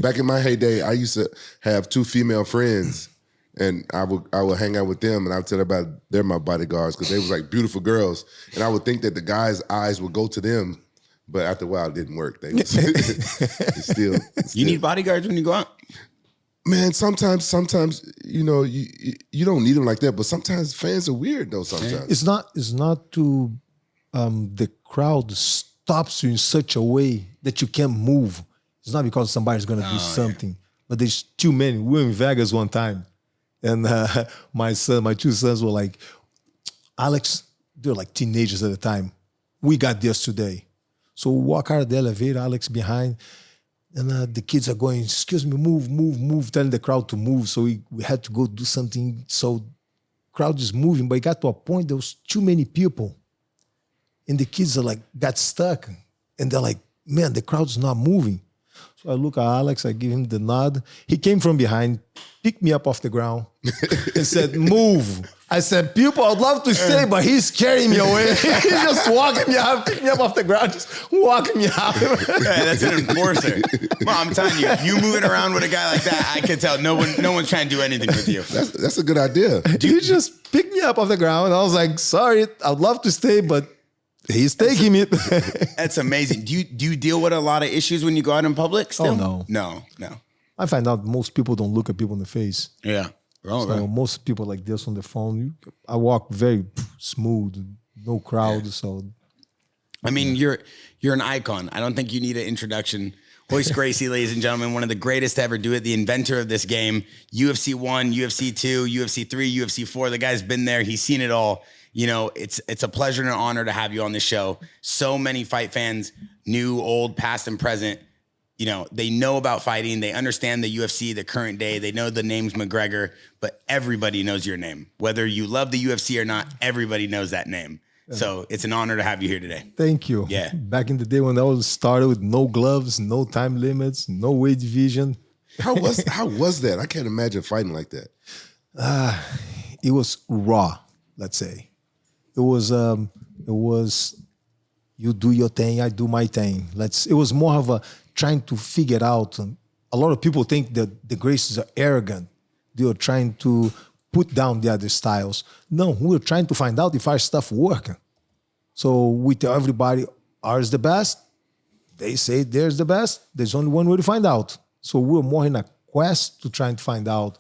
Back in my heyday, I used to have 2 female friends, and I would hang out with them, and I would tell everybody they're my bodyguards because they was like beautiful girls, and I would think that the guys' eyes would go to them, but after a while it didn't work. They was, it's still. You need bodyguards when you go out? Man, sometimes you know you don't need them like that, but sometimes fans are weird though. Sometimes it's not to the crowd stops you in such a way that you can't move. It's not because somebody's gonna do something, but there's too many. We were in Vegas one time, and my 2 sons were like, Alex, they're like teenagers at the time. We got this today, so we walk out of the elevator, Alex behind. And the kids are going, excuse me, move, telling the crowd to move. So we had to go do something. So crowd is moving, but it got to a point there was too many people. And the kids are like, got stuck. And they're like, man, the crowd's not moving. So I look at Alex, I give him the nod. He came from behind, picked me up off the ground and said, move. I said, people, I'd love to stay, but he's carrying me away. He's just walking me out, picking me up off the ground, just walking me out. Yeah, that's an enforcer. Well, I'm telling you moving around with a guy like that, I can tell no one's trying to do anything with you. That's a good idea. He just picked me up off the ground. And I was like, sorry, I'd love to stay, but he's taking me. That's amazing. Do you deal with a lot of issues when you go out in public still? Oh, No. I find out most people don't look at people in the face. Yeah. So most people like this on the phone. I walk very smooth, no crowd. Yeah. So, I mean, you're an icon. I don't think you need an introduction. Royce Gracie, ladies and gentlemen, one of the greatest to ever do it, the inventor of this game. UFC 1, UFC 2, UFC 3, UFC 4. The guy's been there. He's seen it all. You know, it's a pleasure and an honor to have you on this show. So many fight fans, new, old, past, and present. You know, they know about fighting. They understand the UFC, the current day. They know the name's McGregor, but everybody knows your name. Whether you love the UFC or not, everybody knows that name. So it's an honor to have you here today. Thank you. Yeah. Back in the day when I was started with no gloves, no time limits, no weight division. How was that? I can't imagine fighting like that. It was raw, let's say. It was you do your thing, I do my thing. It was more of a trying to figure out. A lot of people think that the Gracies are arrogant. They are trying to put down the other styles. No, we're trying to find out if our stuff works. So we tell everybody ours is the best. They say theirs the best. There's only one way to find out. So we're more in a quest to trying to find out